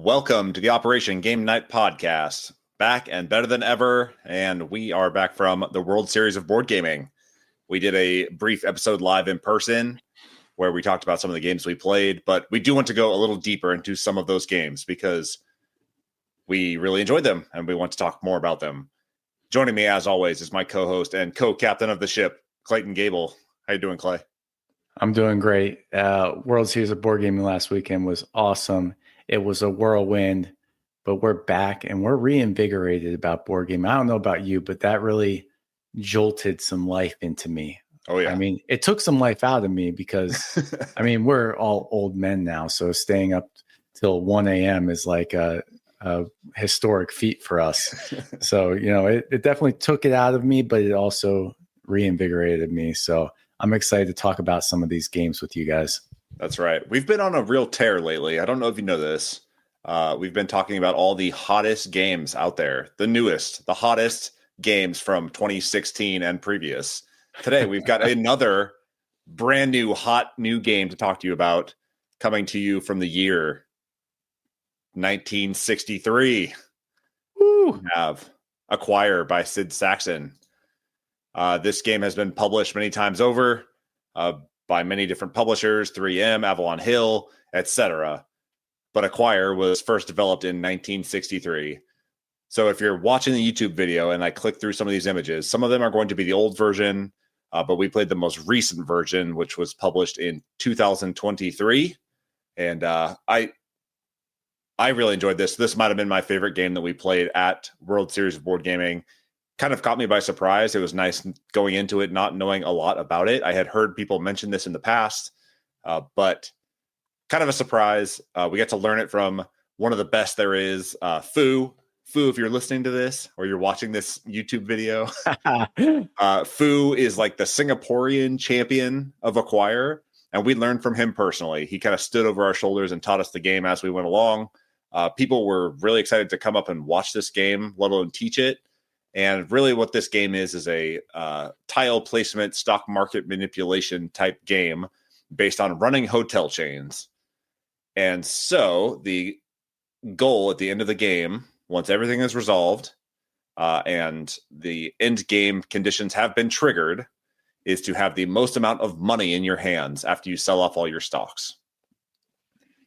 Welcome to the Operation Game Night podcast. Back and better than ever, and we are back from the World Series of Board Gaming. We did a brief episode live in person where we talked about some of the games we played, but we do want to go a little deeper into some of those games because we really enjoyed them and we want to talk more about them. Joining me, as always, is my co-host and co-captain of the ship, Clayton Gable. How you doing, Clay? I'm doing great. World Series of Board Gaming last weekend was awesome. It was a whirlwind, but we're back and we're reinvigorated about board gaming. I don't know about you, but that really jolted some life into me. Oh, yeah. I mean, it took some life out of me because, we're all old men now. So staying up till 1 a.m. is like a historic feat for us. So, it definitely took it out of me, but it also reinvigorated me. So I'm excited to talk about some of these games with you guys. That's right. We've been on a real tear lately. I don't know if you know this. We've been talking about all the hottest games out there, the newest, the hottest games from 2016 and previous. Today, we've got another brand new, hot new game to talk to you about coming to you from the year 1963. Woo! We have Acquire by Sid Sackson. This game has been published many times over by many different publishers, 3M, Avalon Hill, etc. But Acquire was first developed in 1963. So if you're watching the YouTube video and I click through some of these images, some of them are going to be the old version, but we played the most recent version, which was published in 2023. And I really enjoyed this. This might have been my favorite game that we played at World Series of Board Gaming. Kind of caught me by surprise. It was nice going into it, not knowing a lot about it. I had heard people mention this in the past, but kind of a surprise. We got to learn it from one of the best there is, Fu. Fu, if you're listening to this or you're watching this YouTube video, Fu is like the Singaporean champion of Acquire, and we learned from him personally. He kind of stood over our shoulders and taught us the game as we went along. People were really excited to come up and watch this game, let alone teach it. And really what this game is a tile placement, stock market manipulation type game based on running hotel chains. And so the goal at the end of the game, once everything is resolved and the end game conditions have been triggered, is to have the most amount of money in your hands after you sell off all your stocks.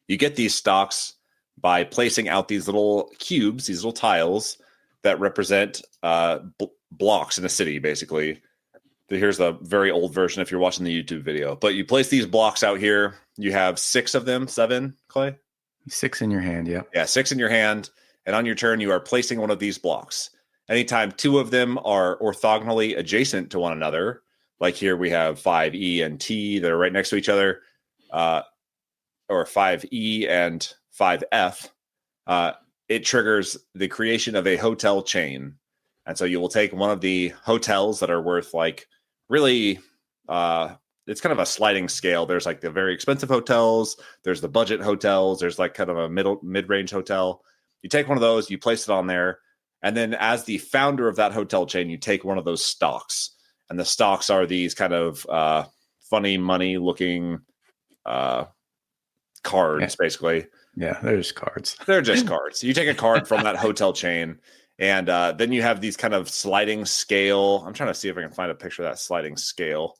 You get these stocks by placing out these little cubes, these little tiles, that represent blocks in a city, basically. Here's the very old version if you're watching the YouTube video. But you place these blocks out here. You have 6 of them, 7, Clay? 6 in your hand, yeah. Yeah, 6 in your hand. And on your turn, you are placing one of these blocks. Anytime 2 of them are orthogonally adjacent to one another, like here we have 5E and T that are right next to each other, or 5E and 5F, it triggers the creation of a hotel chain. And so you will take one of the hotels that are worth like really, it's kind of a sliding scale. There's like the very expensive hotels. There's the budget hotels. There's like kind of a mid-range hotel. You take one of those, you place it on there. And then as the founder of that hotel chain, you take one of those stocks. And the stocks are these kind of funny money looking cards, basically. Yeah, they're just cards. They're just cards. You take a card from that hotel chain, and then you have these kind of sliding scale. I'm trying to see if I can find a picture of that sliding scale.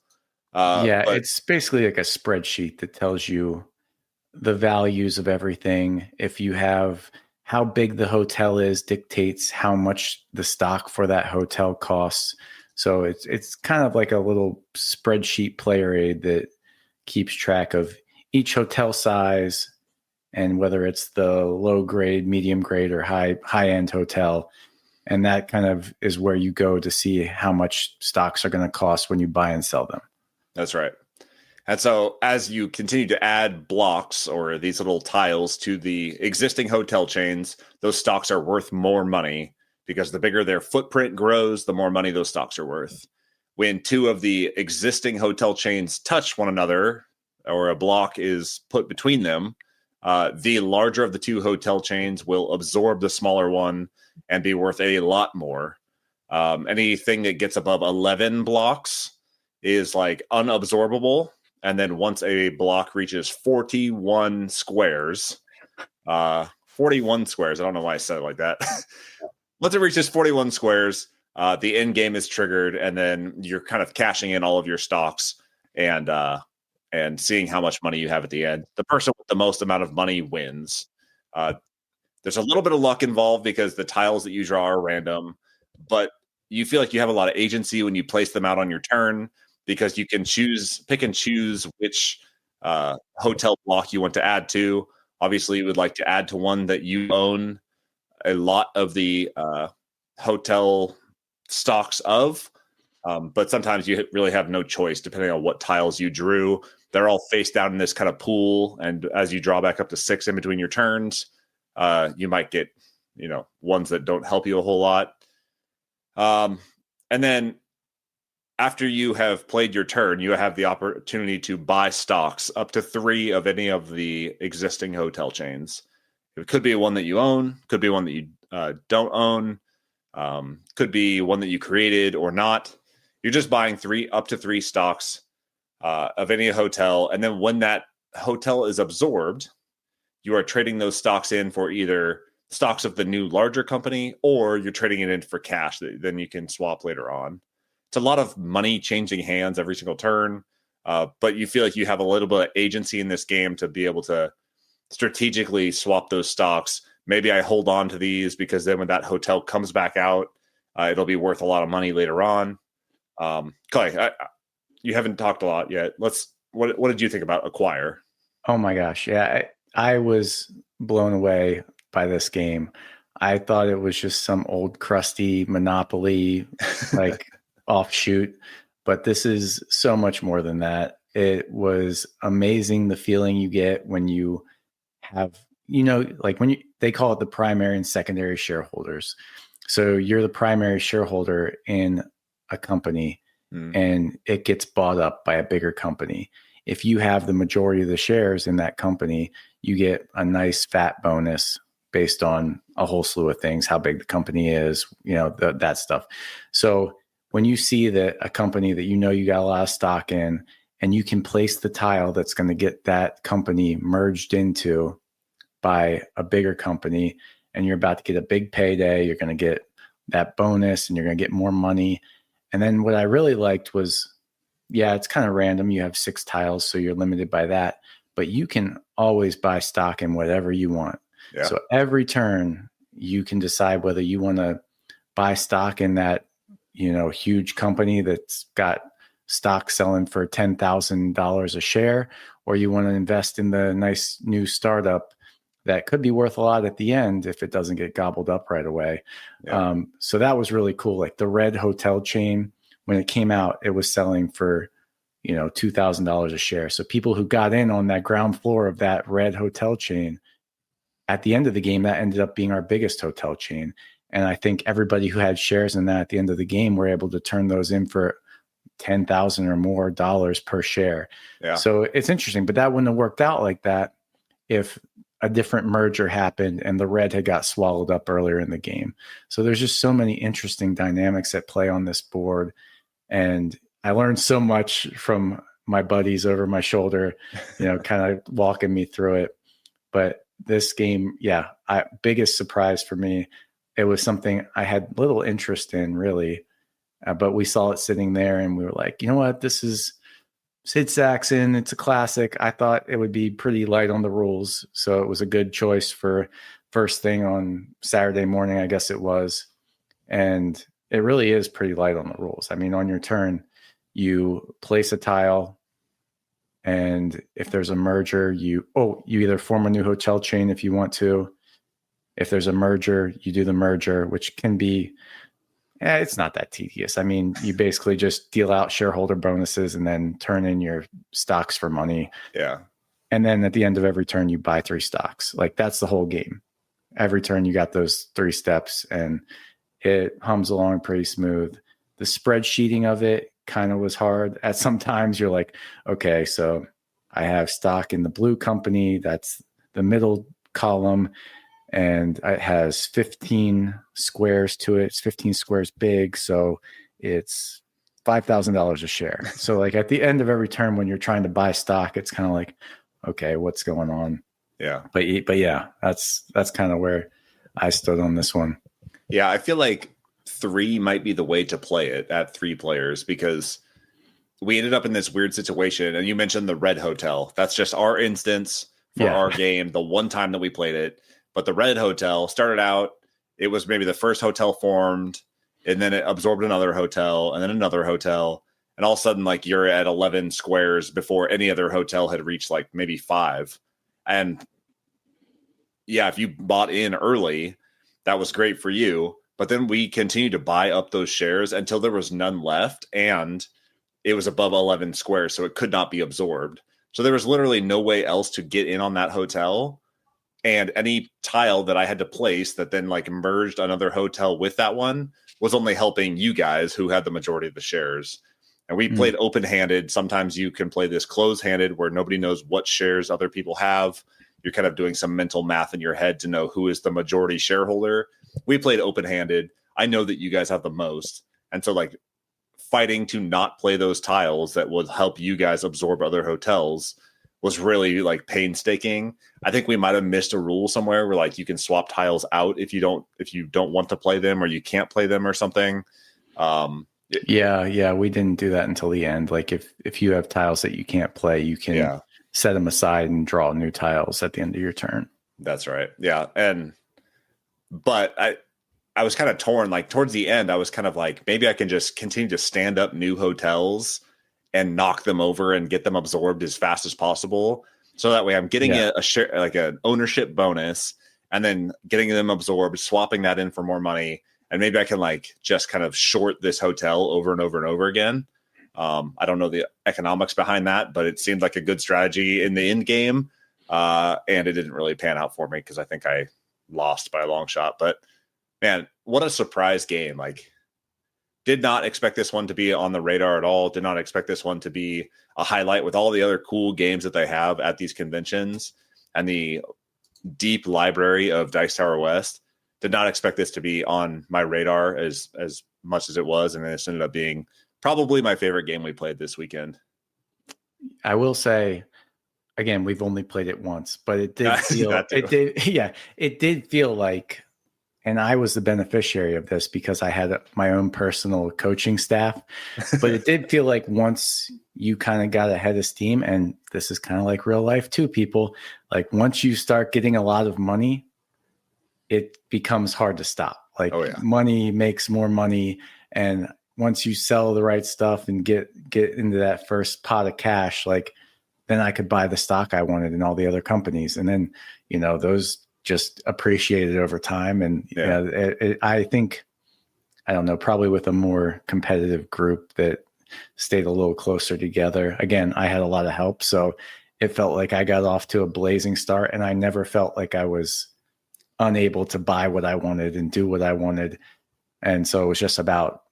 It's basically like a spreadsheet that tells you the values of everything. If you have how big the hotel is, dictates how much the stock for that hotel costs. So it's kind of like a little spreadsheet player aid that keeps track of each hotel size, and whether it's the low grade, medium grade, or high end hotel. And that kind of is where you go to see how much stocks are going to cost when you buy and sell them. That's right. And so as you continue to add blocks or these little tiles to the existing hotel chains, those stocks are worth more money because the bigger their footprint grows, the more money those stocks are worth. When 2 of the existing hotel chains touch one another, or a block is put between them, the larger of the 2 hotel chains will absorb the smaller one and be worth a lot more. Anything that gets above 11 blocks is like unabsorbable. And then once a block reaches 41 squares, 41 squares. I don't know why I said it like that. Once it reaches 41 squares, the end game is triggered, and then you're kind of cashing in all of your stocks and seeing how much money you have at the end. The person with the most amount of money wins. There's a little bit of luck involved because the tiles that you draw are random, but you feel like you have a lot of agency when you place them out on your turn because you can pick and choose which hotel block you want to add to. Obviously, you would like to add to one that you own a lot of the hotel stocks of, but sometimes you really have no choice depending on what tiles you drew. They're all face down in this kind of pool, and as you draw back up to 6 in between your turns, you might get ones that don't help you a whole lot. And then after you have played your turn, you have the opportunity to buy stocks up to 3 of any of the existing hotel chains. It could be one that you own, could be one that you don't own, could be one that you created or not. You're just buying up to 3 stocks of any hotel. And then when that hotel is absorbed, you are trading those stocks in for either stocks of the new larger company, or you're trading it in for cash that then you can swap later on. It's a lot of money changing hands every single turn, but you feel like you have a little bit of agency in this game to be able to strategically swap those stocks. Maybe I hold on to these because then when that hotel comes back out, it'll be worth a lot of money later on. Clay, you haven't talked a lot yet. What did you think about Acquire? Oh my gosh. Yeah. I was blown away by this game. I thought it was just some old crusty Monopoly like offshoot, but this is so much more than that. It was amazing the feeling you get when you have, like they call it the primary and secondary shareholders. So you're the primary shareholder in a company and it gets bought up by a bigger company. If you have the majority of the shares in that company, you get a nice fat bonus based on a whole slew of things, how big the company is, that stuff. So when you see that a company that you got a lot of stock in, and you can place the tile that's going to get that company merged into by a bigger company, and you're about to get a big payday, you're going to get that bonus and you're going to get more money. And then what I really liked was, yeah, it's kind of random. You have 6 tiles, so you're limited by that, but you can always buy stock in whatever you want. Yeah. So every turn you can decide whether you want to buy stock in that, huge company that's got stock selling for $10,000 a share, or you want to invest in the nice new startup that could be worth a lot at the end if it doesn't get gobbled up right away. Yeah. So that was really cool. Like the Red Hotel chain, when it came out, it was selling for, $2,000 a share. So people who got in on that ground floor of that Red Hotel chain, at the end of the game, that ended up being our biggest hotel chain. And I think everybody who had shares in that at the end of the game were able to turn those in for $10,000 or more dollars per share. Yeah. So it's interesting, but that wouldn't have worked out like that if a different merger happened and the Red had got swallowed up earlier in the game. So there's just so many interesting dynamics at play on this board. And I learned so much from my buddies over my shoulder, kind of walking me through it. But this game, biggest surprise for me. It was something I had little interest in really, but we saw it sitting there and we were like, you know what, this is Sid Sackson. It's a classic. I thought it would be pretty light on the rules. So it was a good choice for first thing on Saturday morning, I guess it was. And it really is pretty light on the rules. I mean, on your turn, you place a tile, and if there's a merger, you either form a new hotel chain if you want to. If there's a merger, you do the merger, which can be, it's not that tedious. I mean, you basically just deal out shareholder bonuses and then turn in your stocks for money. Yeah. And then at the end of every turn, you buy 3 stocks. Like that's the whole game. Every turn you got those 3 steps and it hums along pretty smooth. The spreadsheeting of it kind of was hard. At some times you're like, okay, so I have stock in the blue company. That's the middle column. And it has 15 squares to it. It's 15 squares big. So it's $5,000 a share. So like at the end of every turn, when you're trying to buy stock, it's kind of like, okay, what's going on? Yeah. But yeah, that's kind of where I stood on this one. Yeah, I feel like 3 might be the way to play it at 3 players, because we ended up in this weird situation. And you mentioned the Red Hotel. That's just our instance for our game, the one time that we played it. But the Red Hotel started out, it was maybe the first hotel formed, and then it absorbed another hotel, and then another hotel. And all of a sudden, like, you're at 11 squares before any other hotel had reached like maybe 5. And yeah, if you bought in early, that was great for you. But then we continued to buy up those shares until there was none left. And it was above 11 squares, so it could not be absorbed. So there was literally no way else to get in on that hotel. And any tile that I had to place that then like merged another hotel with that one was only helping you guys who had the majority of the shares. And we played open-handed. Sometimes you can play this closed-handed where nobody knows what shares other people have. You're kind of doing some mental math in your head to know who is the majority shareholder. We played open-handed. I know that you guys have the most. And so like fighting to not play those tiles that would help you guys absorb other hotels was really like painstaking. I think we might have missed a rule somewhere where like you can swap tiles out if you don't want to play them, or you can't play them or something. Yeah, we didn't do that until the end. Like if you have tiles that you can't play, you can set them aside and draw new tiles at the end of your turn. That's right. Yeah. But I was kind of torn. Like towards the end, I was kind of like, maybe I can just continue to stand up new hotels and knock them over and get them absorbed as fast as possible. So that way I'm getting a share, like an ownership bonus, and then getting them absorbed, swapping that in for more money. And maybe I can like just kind of short this hotel over and over and over again. I don't know the economics behind that, but it seemed like a good strategy in the end game. And it didn't really pan out for me because I think I lost by a long shot. But man, what a surprise game. Like, did not expect this one to be on the radar at all. Did not expect this one to be a highlight with all the other cool games that they have at these conventions and the deep library of Dice Tower West. Did not expect this to be on my radar as much as it was. And this ended up being probably my favorite game we played this weekend. I will say, again, we've only played it once, but it did feel, it did feel like, and I was the beneficiary of this because I had my own personal coaching staff, but it did feel like once you kind of got ahead of steam, and this is kind of like real life too, people, like once you start getting a lot of money, it becomes hard to stop. Like money makes more money. And once you sell the right stuff and get into that first pot of cash, like then I could buy the stock I wanted in all the other companies. And then, those just appreciated over time. And I think, I don't know, probably with a more competitive group that stayed a little closer together. Again, I had a lot of help. So it felt like I got off to a blazing start, and I never felt like I was unable to buy what I wanted and do what I wanted. And so it was just about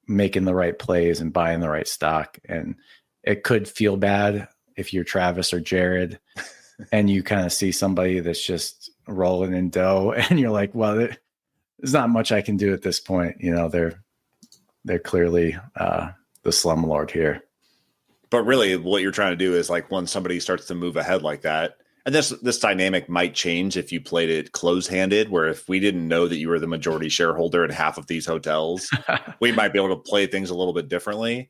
making the right plays and buying the right stock. And it could feel bad if you're Travis or Jared and you kind of see somebody that's just rolling in dough and you're like, well, there's not much I can do at this point. They're clearly the slumlord here. But really what you're trying to do is like when somebody starts to move ahead like that, and this dynamic might change if you played it close-handed, where if we didn't know that you were the majority shareholder in half of these hotels, we might be able to play things a little bit differently.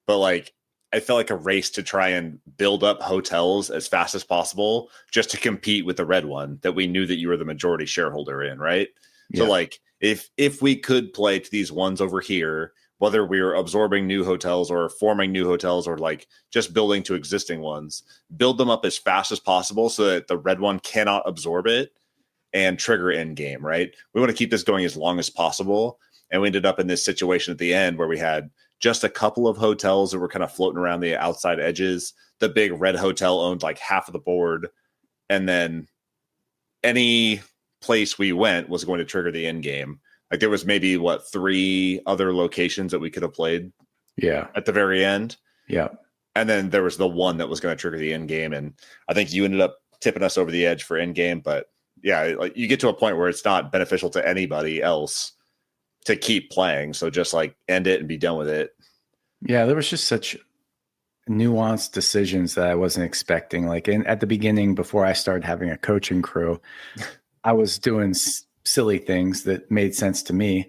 But like, I felt like a race to try and build up hotels as fast as possible just to compete with the red one that we knew that you were the majority shareholder in, right? Yeah. So like, if we could play to these ones over here, whether we were absorbing new hotels or forming new hotels or like just building to existing ones, build them up as fast as possible so that the red one cannot absorb it and trigger end game, right? We want to keep this going as long as possible. And we ended up in this situation at the end where we had just a couple of hotels that were kind of floating around the outside edges. The big red hotel owned like half of the board. And then any place we went was going to trigger the end game. Like there was maybe 3 other locations that we could have played. Yeah. At the very end. Yeah. And then there was the one that was going to trigger the end game. And I think you ended up tipping us over the edge for end game. But yeah, like you get to a point where it's not beneficial to anybody else to keep playing. So just like end it and be done with it. Yeah. There was just nuanced decisions that I wasn't expecting. Like at the beginning, before I started having a coaching crew, I was doing silly things that made sense to me.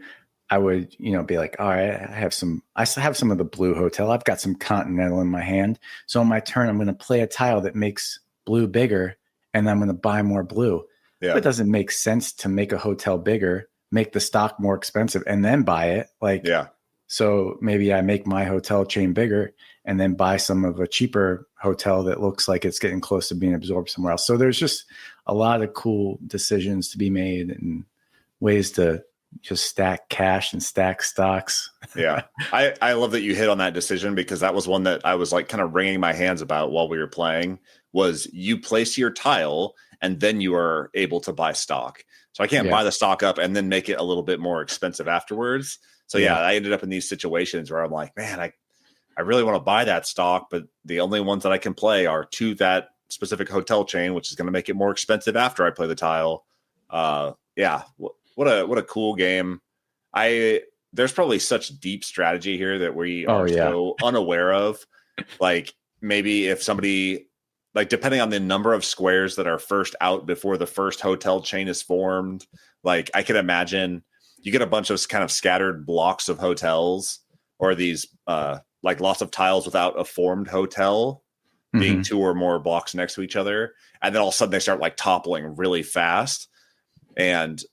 I would, be like, all right, I have some of the blue hotel. I've got some continental in my hand. So on my turn, I'm going to play a tile that makes blue bigger, and I'm going to buy more blue. Yeah. But it doesn't make sense to make a hotel bigger, make the stock more expensive, and then buy it. Like, yeah. So maybe I make my hotel chain bigger and then buy some of a cheaper hotel that looks like it's getting close to being absorbed somewhere else. So there's just a lot of cool decisions to be made and ways to just stack cash and stack stocks. Yeah. I love that you hit on that decision, because that was one that I was like kind of wringing my hands about while we were playing. Was you place your tile and then you are able to buy stock. So I can't buy the stock up and then make it a little bit more expensive afterwards. So yeah, I ended up in these situations where I'm like, man, I really want to buy that stock, but the only ones that I can play are to that specific hotel chain, which is going to make it more expensive after I play the tile. Yeah. What a cool game. There's probably such deep strategy here that we are so unaware of. Like, maybe if somebody, like, depending on the number of squares that are first out before the first hotel chain is formed, like, I can imagine you get a bunch of kind of scattered blocks of hotels, or these like lots of tiles without a formed hotel being two or more blocks next to each other. And then all of a sudden they start like toppling really fast, and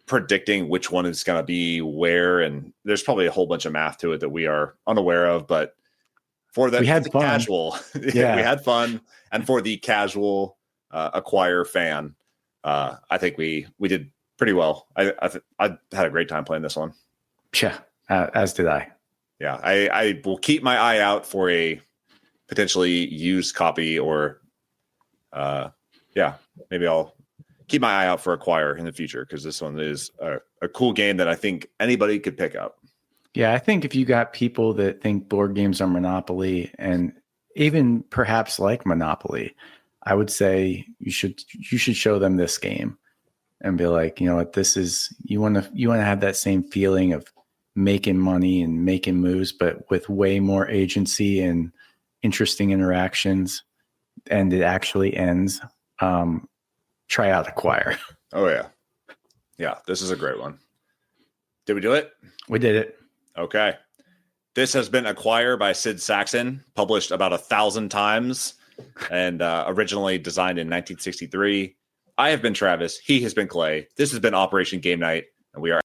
predicting which one is going to be where. And there's probably a whole bunch of math to it that we are unaware of, but for the casual, we had fun. And for the casual acquire fan, I think we did pretty well. I had a great time playing this one. Yeah, as did I. Yeah, I will keep my eye out for a potentially used copy, or maybe I'll keep my eye out for Acquire in the future, because this one is a cool game that I think anybody could pick up. Yeah, I think if you got people that think board games are Monopoly, and even perhaps like Monopoly, I would say you should show them this game and be like, you know what, this is, you want to have that same feeling of making money and making moves, but with way more agency and interesting interactions, and it actually ends. Try out Acquire. Oh yeah, this is a great one. Did we do it? We did it. Okay. This has been Acquire by Sid Sackson, published about 1,000 times, and originally designed in 1963. I have been Travis. He has been Clay. This has been Operation Game Night, and we are